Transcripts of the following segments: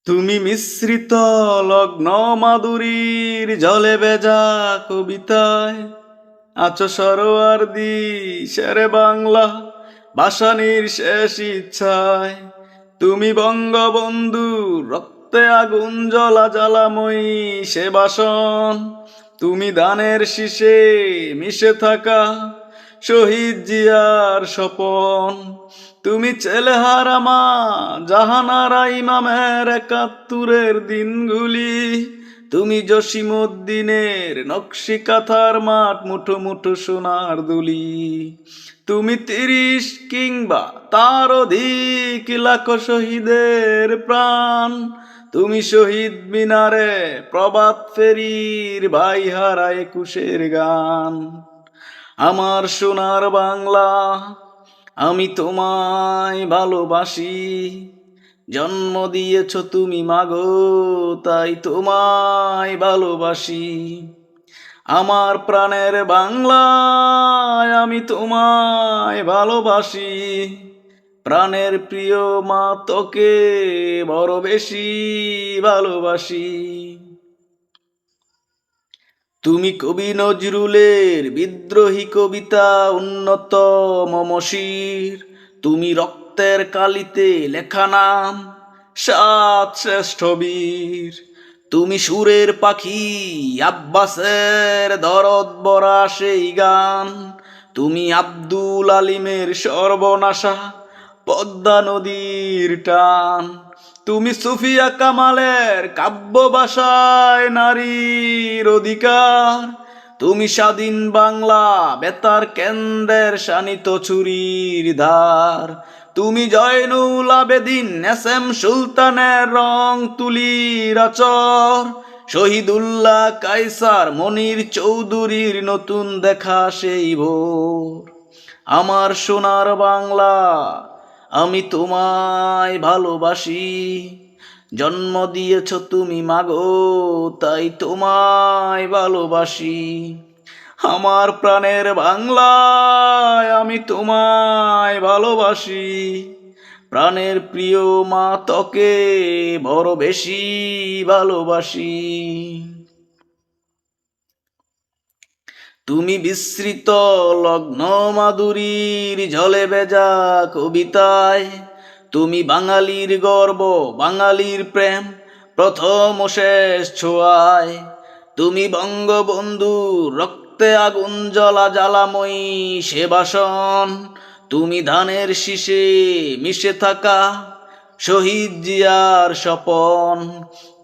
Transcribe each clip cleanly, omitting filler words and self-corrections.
তুমি মিশ্রিত লগ্ন মাধুরীর জলে ভেজা কবিতায় আছো সরোয়ার্দি শেরে বাংলা ভাসানির শেষ ইচ্ছায়। তুমি বঙ্গবন্ধু রক্তে আগুন জ্বলা জ্বালাময়ী সে বাসন। তুমি ধানের শীষে মিশে থাকা শহীদ জিয়ার স্বপন। তুমি ছেলেহারা মা জাহানারা ইমামের ৭১-এর দিনগুলি। তুমি জসিমউদ্দিনের নকশি কাঁথার মাঠ মুঠো মুঠো সোনার দুলি। তুমি ৩০ কিংবা তার অধিক লাখ শহীদের প্রাণ। তুমি শহীদ মিনারে প্রভাত ফেরির ভাইহারা ২১-এর গান। আমার সোনার বাংলা, আমি তোমায় ভালোবাসি। জন্ম দিয়েছ তুমি মাগো, তাই তোমায় ভালোবাসি। আমার প্রাণের বাংলায় আমি তোমায় ভালোবাসি। প্রাণের প্রিয় মা তোকে বড় বেশি ভালোবাসি। তুমি কবি নজরুলের বিদ্রোহী কবিতা উন্নত মমশির। তুমি রক্তের কালিতে লেখা নাম ৭ শ্রেষ্ঠ বীর। তুমি সুরের পাখি আব্বাসের দরদ বরা সেই গান। তুমি আব্দুল আলিমের সর্বনাশা পদ্মা নদীর টান। তুমি সুফিয়া কামালের কাব্য ভাষায় নারীর অধিকার। তুমি স্বাধীন বাংলা বেতার কেন্দ্রের শানিত ছুরির ধার। তুমি জয়নুল আবেদিন এস.এম. সুলতানের রং তুলির আচর। শহীদুল্লাহ কায়সার মনির চৌধুরীর নতুন দেখা সেই ভোর। আমার সোনার বাংলা, আমি তোমায় ভালোবাসি। জন্ম দিয়েছ তুমি মাগো, তাই তোমায় ভালোবাসি। আমার প্রাণের বাংলায় আমি তোমায় ভালোবাসি। প্রাণের প্রিয় মা তোকে বড় বেশি ভালোবাসি। তুমি বিস্মৃত লগ্ন মাধুরীর ঝলে ভেজা কবিতায়। তুমি বাঙালির গর্ব, বাঙালির প্রেম প্রথম ও শেষ ছোঁয়ায়। তুমি বঙ্গবন্ধু রক্তে আগুন জ্বলা জ্বালাময়ী সে বাসন। তুমি ধানের শীষে মিশে থাকা শহীদ জিয়ার স্বপন।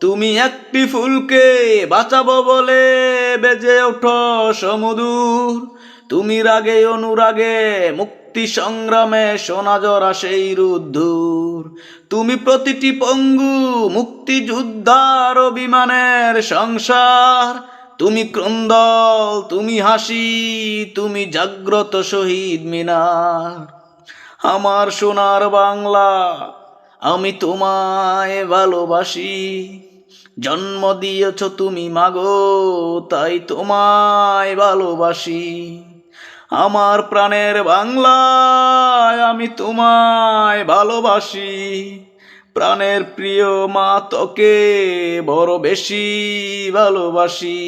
তুমি একটি ফুলকে বাঁচাবো বলে বেজে ওঠো সমুদূর। তুমি রাগে অনুরাগে মুক্তি সংগ্রামে সোনাজরা সেই রুদ্ধুর। তুমি প্রতিটি পঙ্গু মুক্তিযোদ্ধার অভিমানের সংসার। তুমি ক্রন্দল, তুমি হাসি, তুমি জাগ্রত শহীদ মিনার। আমার সোনার বাংলা, আমি তোমায় ভালোবাসি। জন্ম দিয়েছ তুমি মাগো, তাই তোমায় ভালোবাসি। আমার প্রাণের বাংলায় আমি তোমায় ভালোবাসি। প্রাণের প্রিয় মা তোকে বড় বেশি ভালোবাসি।